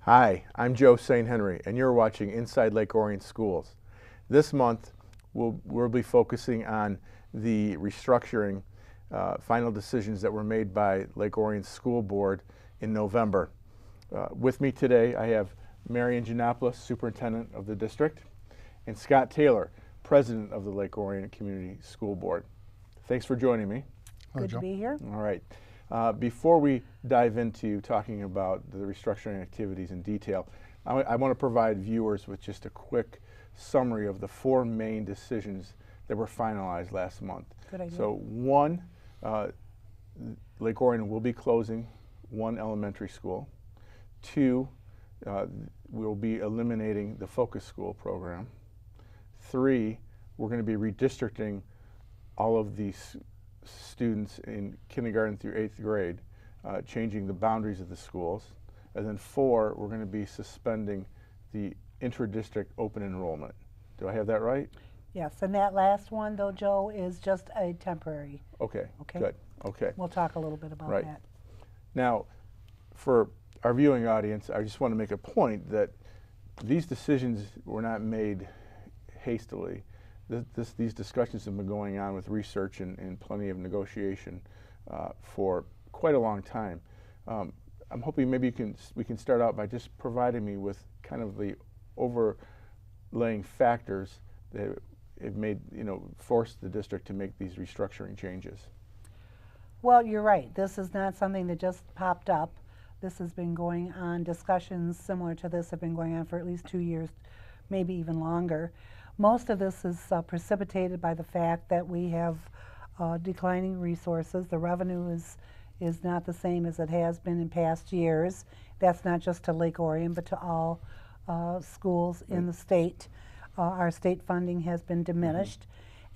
Hi, I'm Joe St. Henry, and you're watching Inside Lake Orion Schools. This month, we'll be focusing on the restructuring final decisions that were made by Lake Orion School Board in November. With me today, I have Marion Giannopoulos, Superintendent of the district, and Scott Taylor, President of the Lake Orion Community School Board. Thanks for joining me. Good to be here. All right. Before we dive into talking about the restructuring activities in detail, I want to provide viewers with just a quick summary of the four main decisions that were finalized last month. Good idea. So one, Lake Orion will be closing one elementary school. Two, we'll be eliminating the focus school program. Three, we're going to be redistricting all of these students in kindergarten through 8th grade, changing the boundaries of the schools. And then four, we're going to be suspending the intra-district open enrollment. Do I have that right? Yes, and that last one, though, Joe, is just a temporary. Okay, Okay. good, okay. We'll talk a little bit about Right. that. Now, for our viewing audience, I just want to make a point that these decisions were not made hastily. These discussions have been going on with research and plenty of negotiation for quite a long time. I'm hoping maybe we can start out by just providing me with kind of the overlaying factors that have made, forced the district to make these restructuring changes. Well, you're right. This is not something that just popped up. This has been going on. Discussions similar to this have been going on for at least 2 years, maybe even longer. Most of this is precipitated by the fact that we have declining resources. The revenue is not the same as it has been in past years. That's not just to Lake Orion, but to all schools in the state. Our state funding has been diminished.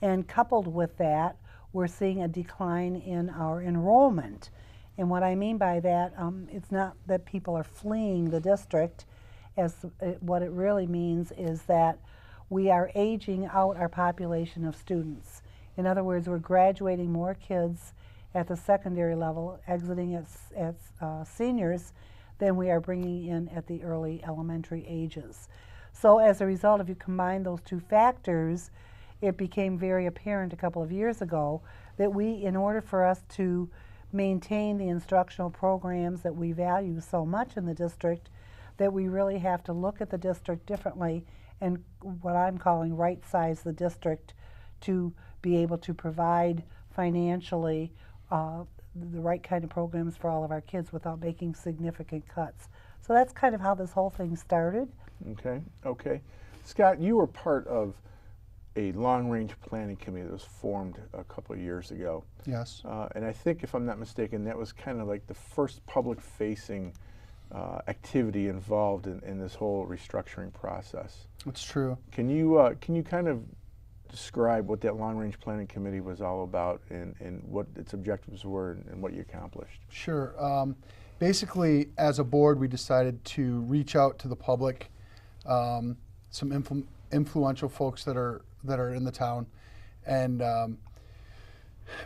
And coupled with that, we're seeing a decline in our enrollment. And what I mean by that, it's not that people are fleeing the district. What it really means is that we are aging out our population of students. In other words, we're graduating more kids at the secondary level, exiting as seniors, than we are bringing in at the early elementary ages. So as a result, if you combine those two factors, it became very apparent a couple of years ago that in order for us to maintain the instructional programs that we value so much in the district, that we really have to look at the district differently and what I'm calling right-size the district to be able to provide financially the right kind of programs for all of our kids without making significant cuts. So that's kind of how this whole thing started. Okay, okay. Scott, you were part of a long-range planning committee that was formed a couple of years ago. Yes. And I think, if I'm not mistaken, that was kind of like the first public-facing activity involved in this whole restructuring process. That's true. Can you kind of describe what that long-range planning committee was all about and what its objectives were and what you accomplished? Sure. Basically, as a board, we decided to reach out to the public, some influential folks that are in the town, and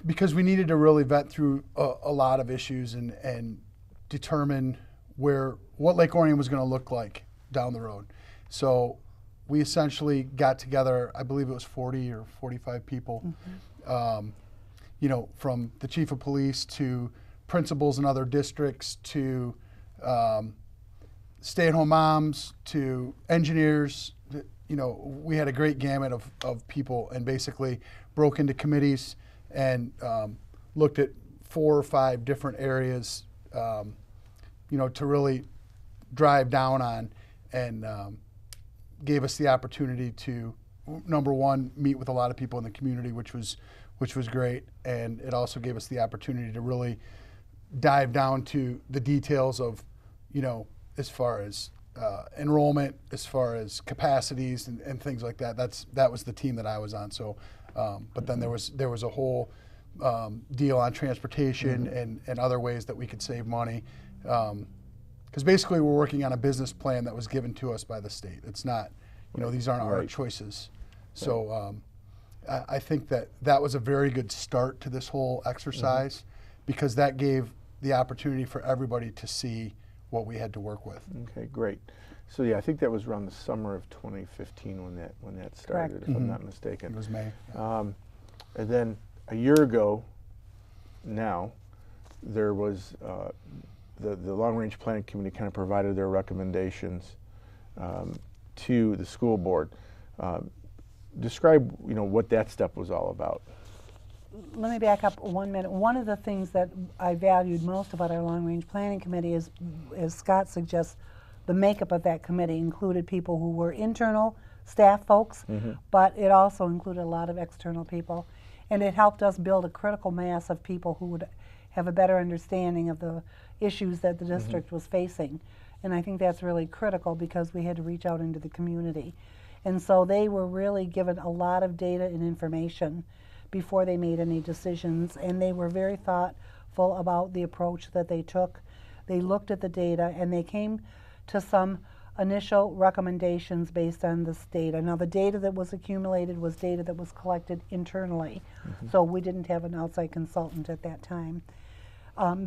because we needed to really vet through a lot of issues and determine what Lake Orion was going to look like down the road. So we essentially got together, I believe it was 40 or 45 people, from the chief of police to principals in other districts to stay-at-home moms to engineers. We had a great gamut of people, and basically broke into committees and looked at 4 or 5 different areas to really drive down on, and gave us the opportunity to, number one, meet with a lot of people in the community, which was great, and it also gave us the opportunity to really dive down to the details of, as far as enrollment, as far as capacities and things like that. That was the team that I was on. So, but then there was a whole deal on transportation and other ways that we could save money. Because basically we're working on a business plan that was given to us by the state. It's not, these aren't our choices. So I think that was a very good start to this whole exercise, because that gave the opportunity for everybody to see what we had to work with. Okay, great. So yeah, I think that was around the summer of 2015 when that started, Correct. if I'm not mistaken. It was May. Yeah. And then a year ago now, there was the long-range planning committee kind of provided their recommendations to the school board. Describe, what that step was all about. Let me back up 1 minute. One of the things that I valued most about our long-range planning committee is, as Scott suggests, the makeup of that committee included people who were internal staff folks, but it also included a lot of external people. And it helped us build a critical mass of people who would have a better understanding of the issues that the district was facing. And I think that's really critical because we had to reach out into the community. And so they were really given a lot of data and information before they made any decisions, and they were very thoughtful about the approach that they took. They looked at the data and they came to some initial recommendations based on this data. Now the data that was accumulated was data that was collected internally, so we didn't have an outside consultant at that time.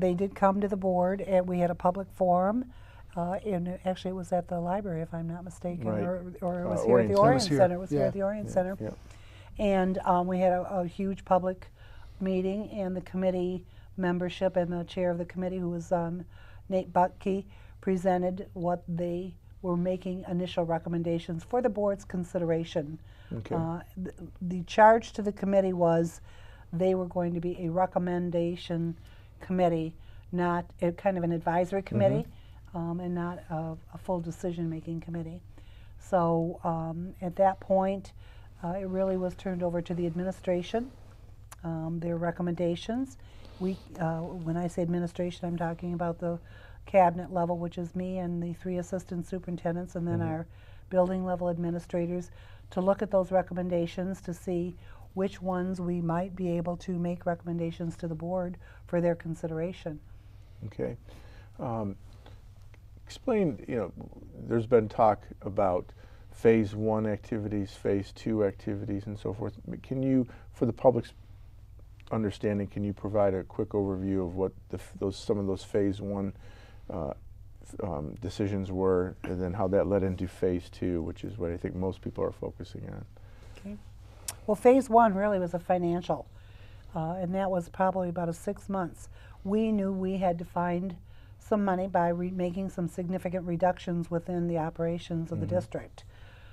They did come to the board and we had a public forum, and actually it was at the library if I'm not mistaken, Right. or it was here at the Orion Orion Center. Center. It was here Yeah. at the Orion Center. Yeah. And we had a huge public meeting, and the committee membership and the chair of the committee, who was Nate Butke, presented what they were making initial recommendations for the board's consideration. Okay. The charge to the committee was they were going to be a recommendation committee, not a kind of an advisory committee, and not a full decision-making committee. So at that point, it really was turned over to the administration, their recommendations. When I say administration, I'm talking about the cabinet level, which is me and the 3 assistant superintendents, and then our building level administrators, to look at those recommendations to see which ones we might be able to make recommendations to the board for their consideration. Okay. Explain, there's been talk about phase 1 activities, phase 2 activities, and so forth. Can you, for the public's understanding, can you provide a quick overview of what some of those phase 1 decisions were, and then how that led into phase 2, which is what I think most people are focusing on? Okay. Well, phase 1 really was a financial, and that was probably about 6 months. We knew we had to find some money by making some significant reductions within the operations of the district.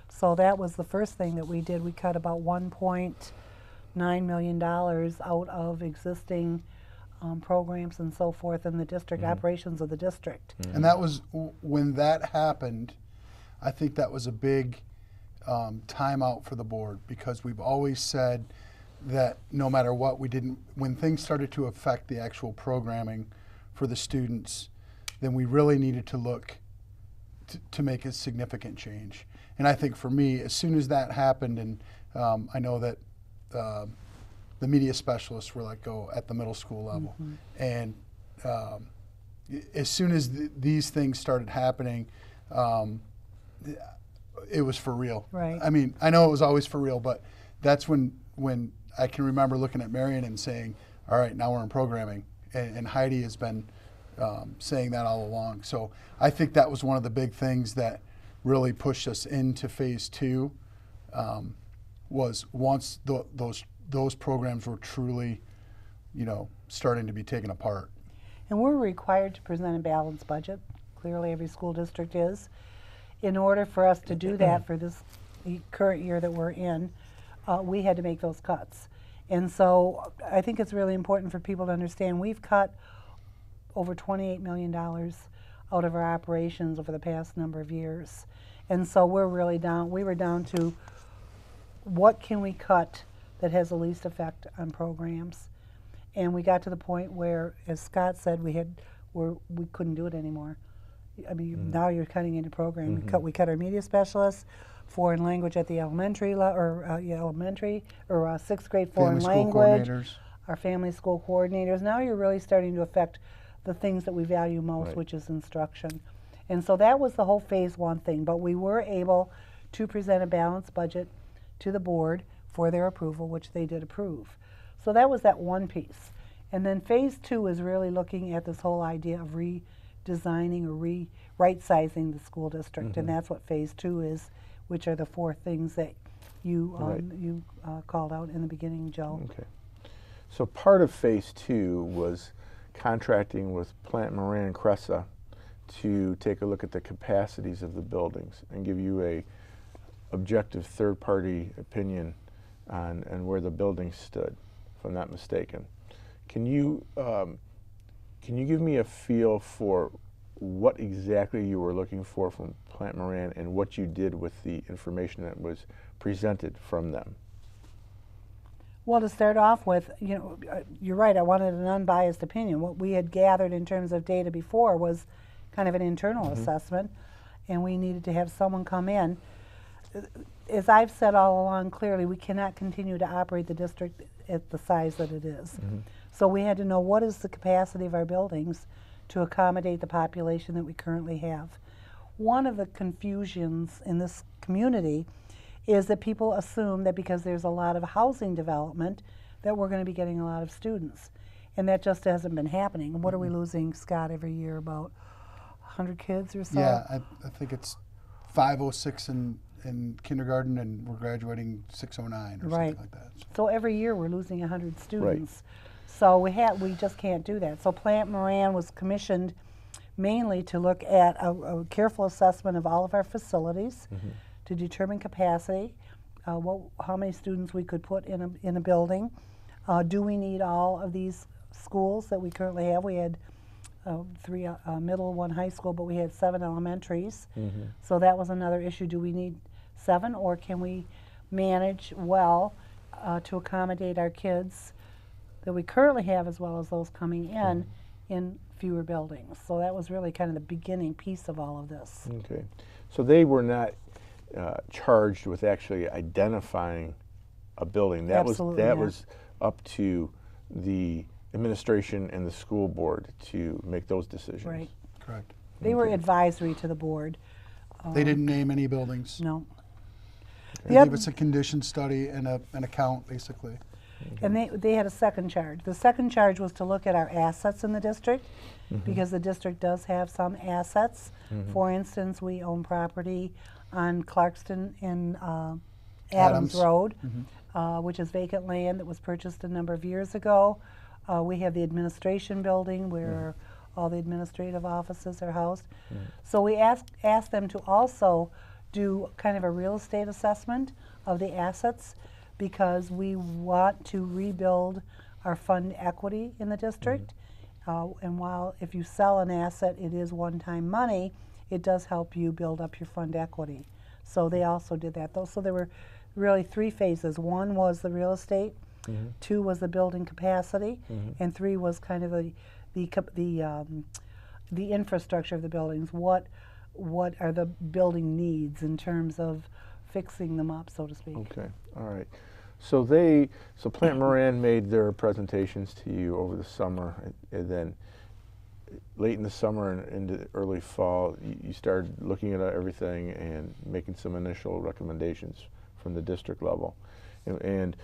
So that was the first thing that we did. We cut about $1.9 million out of existing programs and so forth in the district, operations of the district. And that was, when that happened, I think that was a big timeout for the board, because we've always said that no matter what, when things started to affect the actual programming for the students, then we really needed to look to make a significant change. And I think for me, as soon as that happened, and I know that the media specialists were let go at the middle school level, and as soon as these things started happening, it was for real. Right. I mean, I know it was always for real, but that's when I can remember looking at Marion and saying, all right, now we're in programming. And Heidi has been saying that all along. So I think that was one of the big things that really pushed us into phase 2, was once those programs were truly, starting to be taken apart. And we're required to present a balanced budget. Clearly, every school district is. In order for us to do that for this current year that we're in, we had to make those cuts. And so I think it's really important for people to understand we've cut over $28 million out of our operations over the past number of years. And so we're really down. We were down to what can we cut that has the least effect on programs. And we got to the point where, as Scott said, we couldn't do it anymore. I mean, now you're cutting into program. We cut our media specialists, foreign language at the elementary or sixth grade foreign language, our family school coordinators. Now you're really starting to affect the things that we value most, Right. which is instruction. And so that was the whole phase 1 thing. But we were able to present a balanced budget to the board for their approval, which they did approve. So that was that one piece. And then phase 2 is really looking at this whole idea of designing or right-sizing the school district, and that's what phase 2 is, which are the 4 things that you Right. called out in the beginning, Joe. Okay. So part of phase 2 was contracting with Plant Moran and Cressa to take a look at the capacities of the buildings and give you a objective third-party opinion on where the buildings stood, if I'm not mistaken. Can you give me a feel for what exactly you were looking for from Plant Moran and what you did with the information that was presented from them? Well, to start off with, you're right, I wanted an unbiased opinion. What we had gathered in terms of data before was kind of an internal assessment, and we needed to have someone come in. As I've said all along, clearly, we cannot continue to operate the district at the size that it is. So we had to know what is the capacity of our buildings to accommodate the population that we currently have. One of the confusions in this community is that people assume that because there's a lot of housing development that we're going to be getting a lot of students. And that just hasn't been happening. What are we losing, Scott, every year? About 100 kids or so? Yeah, I think it's 506 in kindergarten, and we're graduating 609 or Right. something like that. So every year we're losing 100 students. So we just can't do that. So Plant Moran was commissioned mainly to look at a careful assessment of all of our facilities to determine capacity, how many students we could put in a building. Do we need all of these schools that we currently have? We had 3 middle, 1 high school, but we had 7 elementaries. So that was another issue. Do we need 7, or can we manage well to accommodate our kids that we currently have as well as those coming in fewer buildings? So that was really kind of the beginning piece of all of this. Okay. So they were not charged with actually identifying a building. That Absolutely that not. was up to the administration and the school board to make those decisions. Right. Correct. They were Okay. advisory to the board. They didn't name any buildings. No. They Yep. gave us a condition study and an account, basically. And they had a second charge. The second charge was to look at our assets in the district, because the district does have some assets. For instance, we own property on Clarkston and Adams Road, which is vacant land that was purchased a number of years ago. We have the administration building where all the administrative offices are housed. So we asked them to also do kind of a real estate assessment of the assets, because we want to rebuild our fund equity in the district. And while if you sell an asset, it is one-time money, it does help you build up your fund equity. So they also did that. So there were really 3 phases. 1 was the real estate, 2 was the building capacity, and 3 was kind of the infrastructure of the buildings. What are the building needs in terms of fixing them up, so to speak? Okay. All right. So Plant Moran made their presentations to you over the summer, and then late in the summer and into early fall, you started looking at everything and making some initial recommendations from the district level. And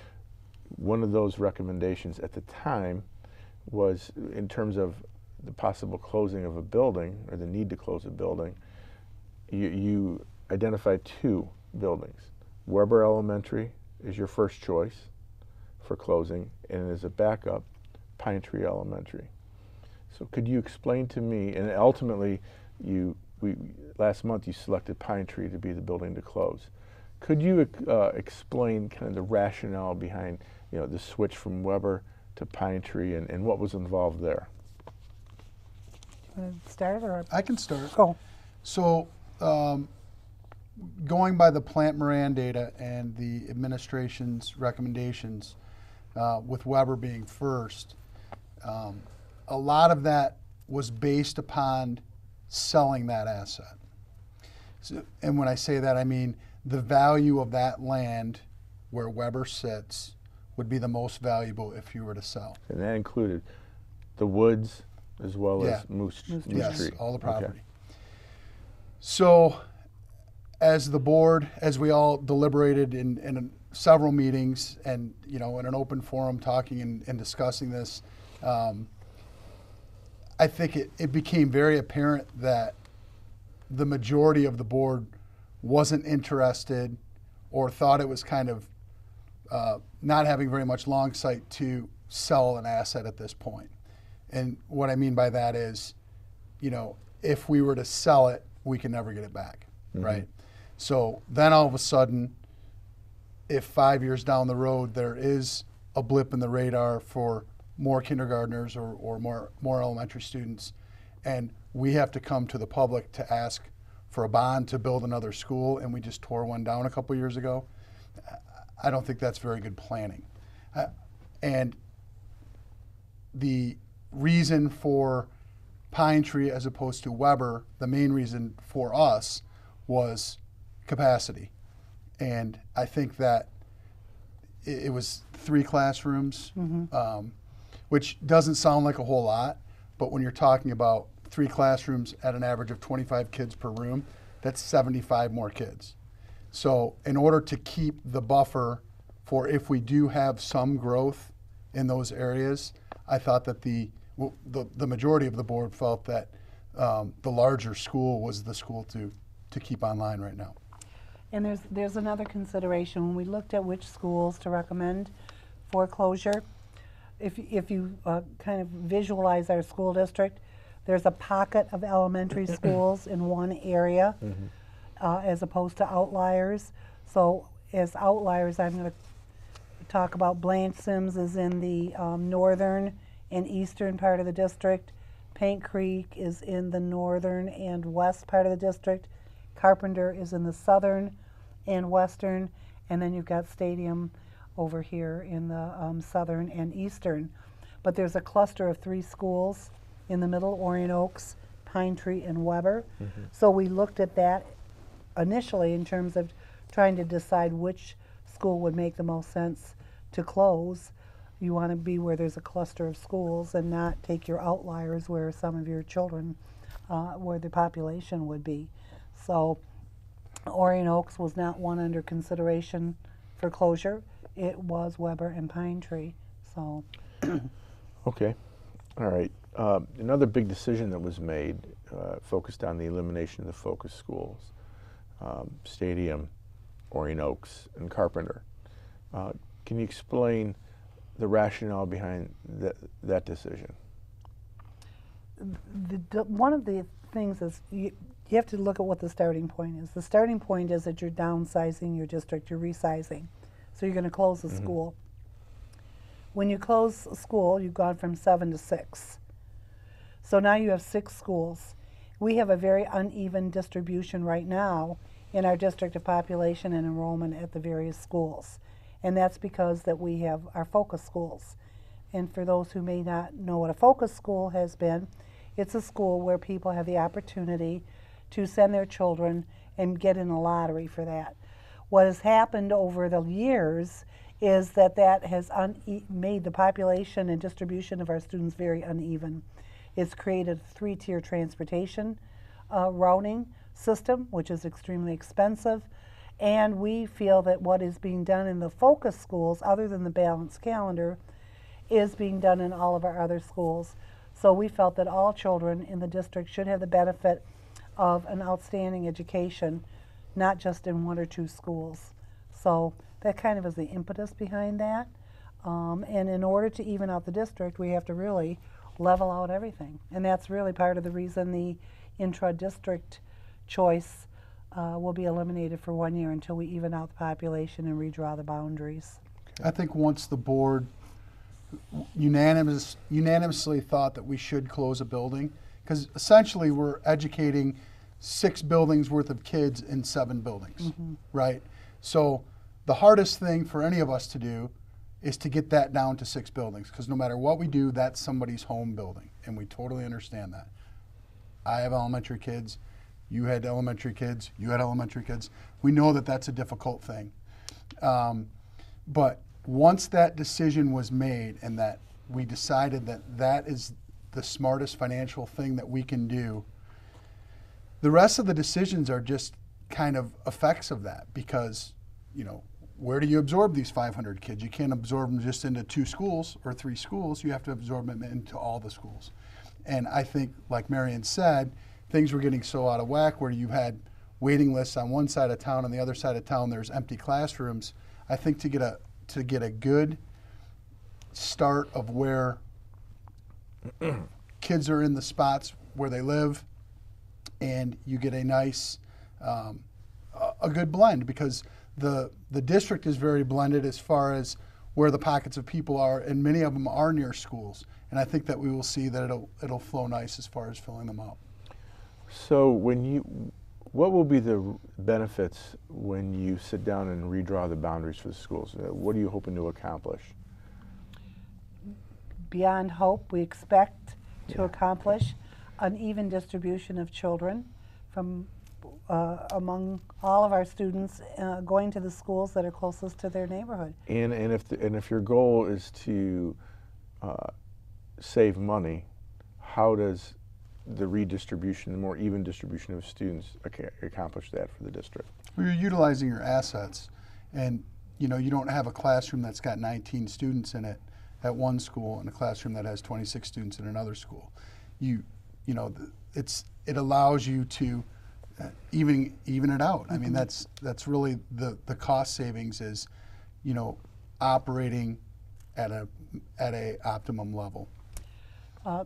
one of those recommendations at the time was in terms of the possible closing of a building or the need to close a building. You identified 2 buildings. Weber Elementary is your first choice for closing, and as a backup, Pine Tree Elementary. So could you explain to me, and ultimately last month you selected Pine Tree to be the building to close. Could you explain kind of the rationale behind the switch from Weber to Pine Tree and what was involved there? You want to start, or? I can start. Oh, So, going by the Plant Moran data and the administration's recommendations, with Weber being first, a lot of that was based upon selling that asset. So, and when I say that, I mean the value of that land where Weber sits would be the most valuable if you were to sell. And that included the woods as well Yeah. as Moose Yes, Tree. all the Okay. property. So, as the board, as we all deliberated in several meetings and, in an open forum talking and discussing this, I think it became very apparent that the majority of the board wasn't interested or thought it was kind of not having very much long sight to sell an asset at this point. And what I mean by that is, you know, if we were to sell it, we can never get it back, right? So then all of a sudden, if 5 years down the road there is a blip in the radar for more kindergartners or more elementary students, and we have to come to the public to ask for a bond to build another school, and we just tore one down a couple years ago, I don't think that's very good planning. And the reason for Pine Tree as opposed to Weber, the main reason for us was capacity. And I think that it was 3 classrooms, which doesn't sound like a whole lot, but when you're talking about 3 classrooms at an average of 25 kids per room, that's 75 more kids. So in order to keep the buffer for if we do have some growth in those areas, I thought that the majority of the board felt that the larger school was the school to keep online right now. And there's another consideration. When we looked at which schools to recommend for closure, if you kind of visualize our school district, there's a pocket of elementary schools in one area as opposed to outliers. So as outliers, I'm going to talk about Blanche Sims is in the northern and eastern part of the district. Paint Creek is in the northern and west part of the district. Carpenter is in the southern and western, and then you've got Stadium over here in the southern and eastern. But there's a cluster of 3 schools in the middle, Orion Oaks, Pine Tree, and Weber. So we looked at that initially in terms of trying to decide which school would make the most sense to close. You want to be where there's a cluster of schools and not take your outliers where some of your children, where the population would be. So Orion Oaks was not one under consideration for closure. It was Weber and Pine Tree. So. Okay, all right. Another big decision that was made focused on the elimination of the focus schools, Stadium, Orion Oaks, and Carpenter. Can you explain the rationale behind that decision? One of the things is you have to look at what the starting point is. The starting point is that you're downsizing your district, you're resizing. So you're going to close the school. When you close a school, you've gone from 7 to 6. So now you have 6 schools. We have a very uneven distribution right now in our district of population and enrollment at the various schools. And that's because that we have our focus schools. And for those who may not know what a focus school has been, it's a school where people have the opportunity to send their children and get in a lottery for that. What has happened over the years is that has made the population and distribution of our students very uneven. It's created a 3-tier transportation routing system, which is extremely expensive. And we feel that what is being done in the focus schools, other than the balanced calendar, is being done in all of our other schools. So we felt that all children in the district should have the benefit of an outstanding education, not just in 1 or 2 schools. So that kind of is the impetus behind that. And in order to even out the district, we have to really level out everything. And that's really part of the reason the intra-district choice will be eliminated for 1 year until we even out the population and redraw the boundaries. I think once the board unanimously thought that we should close a building, because essentially we're educating 6 buildings worth of kids in 7 buildings, right? So the hardest thing for any of us to do is to get that down to 6 buildings, because no matter what we do, that's somebody's home building, and we totally understand that. I have elementary kids, you had elementary kids, you had elementary kids. We know that that's a difficult thing. But once that decision was made and that we decided that that is the smartest financial thing that we can do, the rest of the decisions are just kind of effects of that, because, you know, where do you absorb these 500 kids? You can't absorb them just into 2 schools or 3 schools. You have to absorb them into all the schools. And I think, like Marion said, things were getting so out of whack where you had waiting lists on one side of town, on the other side of town there's empty classrooms. I think to get a good start of where kids are in the spots where they live, and you get a nice, a good blend, because the district is very blended as far as where the pockets of people are, and many of them are near schools. And I think that we will see that it'll flow nice as far as filling them up. So what will be the benefits when you sit down and redraw the boundaries for the schools? What are you hoping to accomplish? Beyond hope, we expect to accomplish an even distribution of children from among all of our students going to the schools that are closest to their neighborhood. And if your goal is to save money, how does the redistribution, the more even distribution of students accomplish that for the district? Well, you're utilizing your assets, and you don't have a classroom that's got 19 students in it at one school and a classroom that has 26 students in another school. It allows you to even it out. I mean, that's really the cost savings is, operating at a optimum level.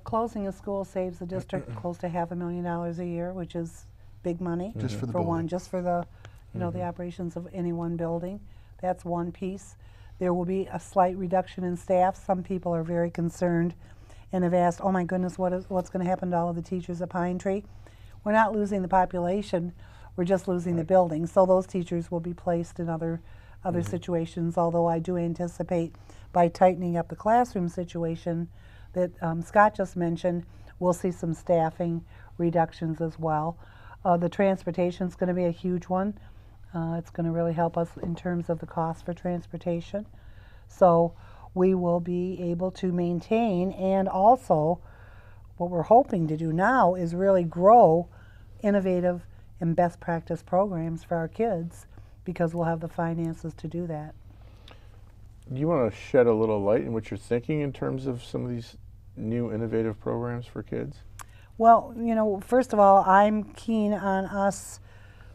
Closing a school saves the district close to $500,000 a year, which is big money. Just for the one, building. just for the, the operations of any one building. That's one piece. There will be a slight reduction in staff. Some people are very concerned and have asked, oh my goodness, what's going to happen to all of the teachers at Pine Tree? We're not losing the population, we're just losing the building. So those teachers will be placed in other situations, although I do anticipate by tightening up the classroom situation that Scott just mentioned, we'll see some staffing reductions as well. The transportation is going to be a huge one. It's going to really help us in terms of the cost for transportation. So we will be able to maintain, and also what we're hoping to do now is really grow innovative and best practice programs for our kids, because we'll have the finances to do that. Do you want to shed a little light in what you're thinking in terms of some of these new innovative programs for kids? Well, first of all, I'm keen on us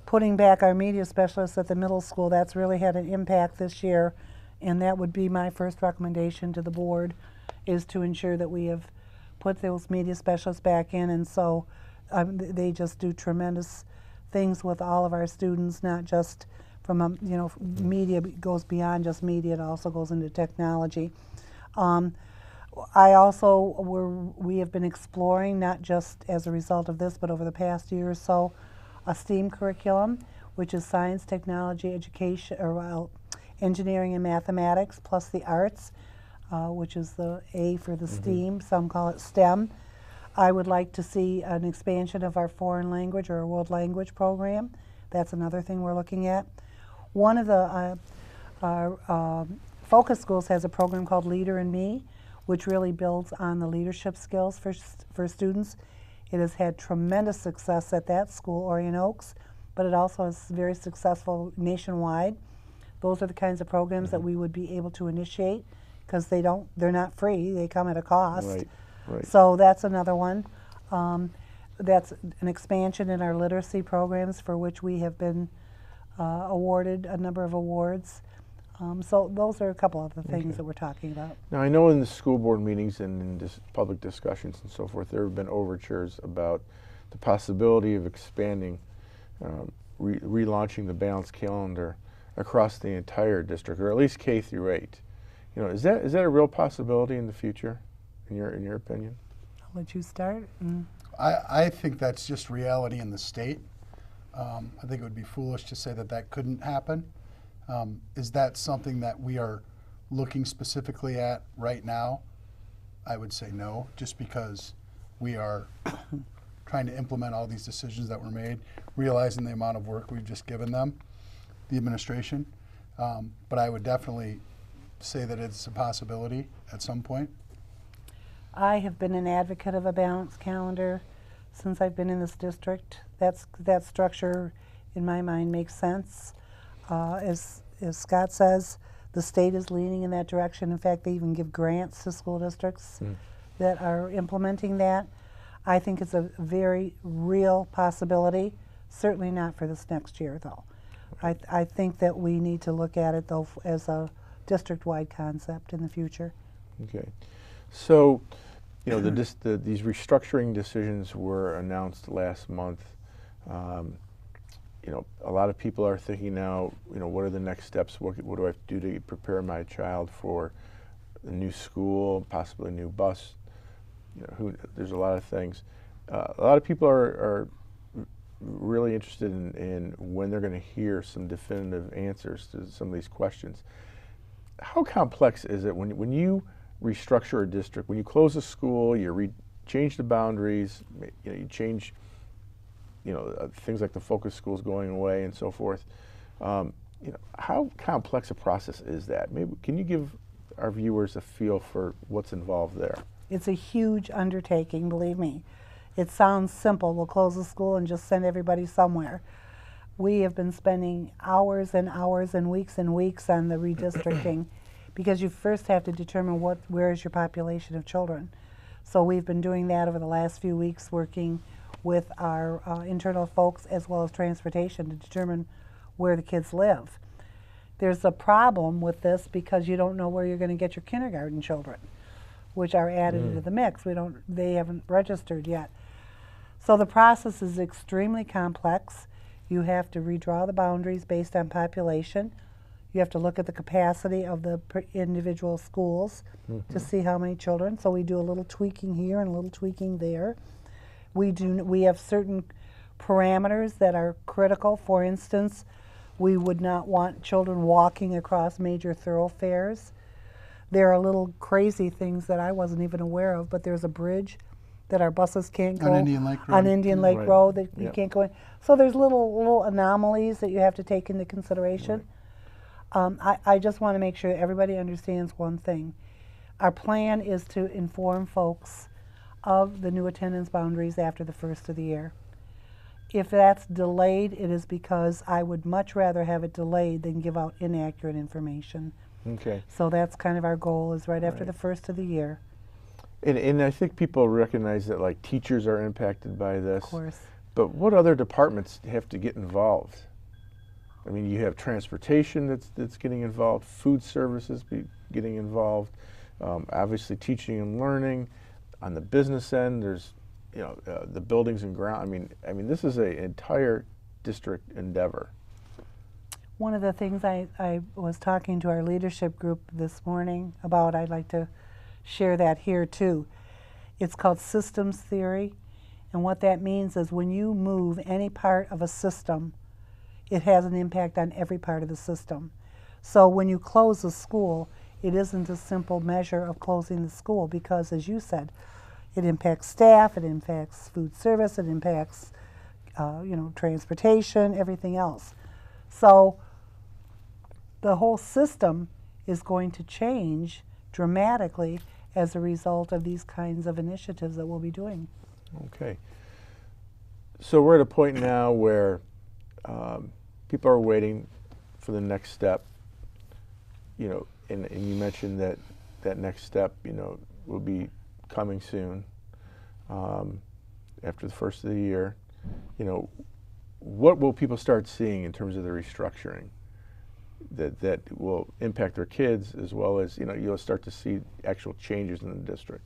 putting back our media specialists at the middle school. That's really had an impact this year, and that would be my first recommendation to the board, is to ensure that we have put those media specialists back in. And so they just do tremendous things with all of our students, not just from media goes beyond just media, it also goes into technology. We have been exploring, not just as a result of this, but over the past year or so, a STEAM curriculum, which is science, technology, education, engineering and mathematics, plus the arts, which is the A for the STEAM. Some call it STEM. I would like to see an expansion of our foreign language or world language program. That's another thing we're looking at. One of the focus schools has a program called Leader in Me, which really builds on the leadership skills for students. It has had tremendous success at that school, Orion Oaks, but it also is very successful nationwide. Those are the kinds of programs that we would be able to initiate, because they're not free, they come at a cost. Right. So that's another one. That's an expansion in our literacy programs, for which we have been awarded a number of awards. So those are a couple of the things that we're talking about. Now, I know in the school board meetings and in public discussions and so forth, there have been overtures about the possibility of expanding, relaunching the balanced calendar across the entire district, or at least K through 8. Is that a real possibility in the future, in your opinion? I'll let you start. I think that's just reality in the state. I think it would be foolish to say that couldn't happen. Is that something that we are looking specifically at right now? I would say no, just because we are trying to implement all these decisions that were made, realizing the amount of work we've just given them, the administration. But I would definitely say that it's a possibility at some point. I have been an advocate of a balanced calendar since I've been in this district. That structure, in my mind, makes sense. As Scott says, the state is leaning in that direction. In fact, they even give grants to school districts that are implementing that. I think it's a very real possibility, certainly not for this next year, though. I think that we need to look at it, though, as a district-wide concept in the future. Okay. So, you know, these restructuring decisions were announced last month. You know, a lot of people are thinking now, you know, what are the next steps? What do I have to do to prepare my child for a new school, possibly a new bus? You know, there's a lot of things. A lot of people are really interested in when they're going to hear some definitive answers to some of these questions. How complex is it when you restructure a district, when you close a school, you change the boundaries, you know, you change, you know, things like the focus schools going away and so forth. You know, how complex a process is that? Maybe can you give our viewers a feel for what's involved there? It's a huge undertaking, believe me. It sounds simple. We'll close the school and just send everybody somewhere. We have been spending hours and hours and weeks on the redistricting because you first have to determine where is your population of children. So we've been doing that over the last few weeks, working with our internal folks as well as transportation to determine where the kids live. There's a problem with this because you don't know where you're going to get your kindergarten children, which are added into the mix. They haven't registered yet. So the process is extremely complex. You have to redraw the boundaries based on population. You have to look at the capacity of the individual schools to see how many children. So we do a little tweaking here and a little tweaking there. We have certain parameters that are critical. For instance, we would not want children walking across major thoroughfares. There are little crazy things that I wasn't even aware of, but there's a bridge that our buses can't go On Indian Lake Road. On Indian Lake Right. Road that you Yep. can't go in. So there's little anomalies that you have to take into consideration. I just want to make sure that everybody understands one thing. Our plan is to inform folks of the new attendance boundaries after the first of the year. If that's delayed, it is because I would much rather have it delayed than give out inaccurate information. Okay. So that's kind of our goal, is right after Right. the first of the year. And I think people recognize that, like, teachers are impacted by this. Of course. But what other departments have to get involved? I mean, you have transportation that's getting involved, food services getting involved, obviously teaching and learning. On the business end, there's, you know, the buildings and ground. I mean, this is an entire district endeavor. One of the things I was talking to our leadership group this morning about, I'd like to share that here too. It's called systems theory, and what that means is when you move any part of a system, it has an impact on every part of the system. So when you close a school, it isn't a simple measure of closing the school because, as you said, it impacts staff, it impacts food service, it impacts you know, transportation, everything else. So the whole system is going to change dramatically as a result of these kinds of initiatives that we'll be doing. Okay. So we're at a point now where people are waiting for the next step, you know, and you mentioned that next step, you know, will be coming soon after the first of the year. You know, what will people start seeing in terms of the restructuring that will impact their kids, as well as, you know, you'll start to see actual changes in the district?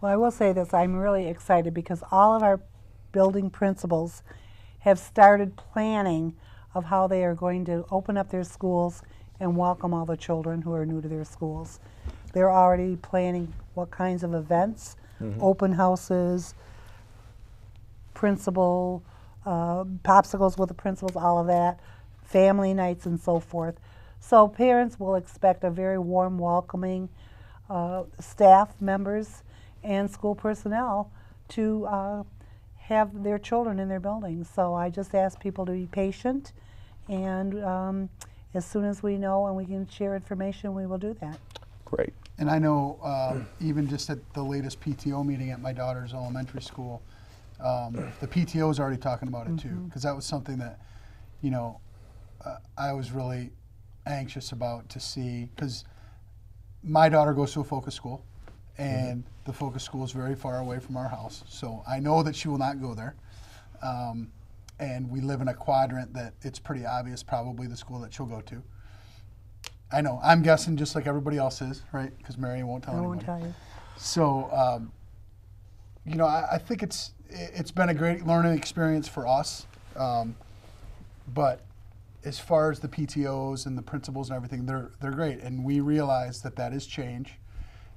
Well, I will say this, I'm really excited because all of our building principals have started planning of how they are going to open up their schools and welcome all the children who are new to their schools. They're already planning what kinds of events, open houses, principal, popsicles with the principals, all of that, family nights and so forth. So parents will expect a very warm, welcoming staff members and school personnel to have their children in their buildings. So I just ask people to be patient, and as soon as we know and we can share information, we will do that. Great. And I know even just at the latest PTO meeting at my daughter's elementary school, the PTO is already talking about it too, because that was something that, you know, I was really anxious about to see, because my daughter goes to a focus school, and the focus school is very far away from our house. So I know that she will not go there. And we live in a quadrant that it's pretty obvious probably the school that she'll go to. I know, I'm guessing just like everybody else is, right? Because Marion won't tell I anybody. won't tell you. So, you know, I think it's been a great learning experience for us. But as far as the PTOs and the principals and everything, they're great. And we realize that that is change.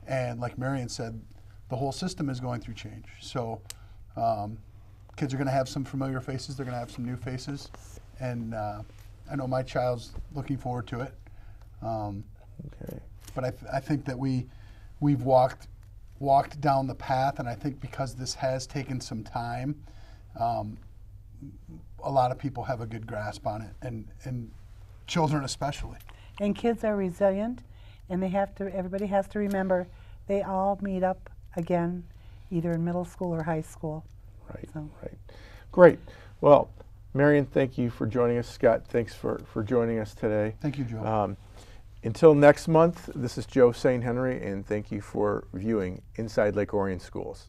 And like Marion said, the whole system is going through change. So kids are going to have some familiar faces. They're going to have some new faces. And I know my child's looking forward to it. Okay. But I think that we've walked down the path, and I think because this has taken some time, a lot of people have a good grasp on it, and children especially. And kids are resilient, and everybody has to remember they all meet up again, either in middle school or high school. Right, So. right. Great. Well, Marion, thank you for joining us. Scott, thanks for joining us today. Thank you, Joe. Until next month, this is Joe St. Henry, and thank you for viewing Inside Lake Orion Schools.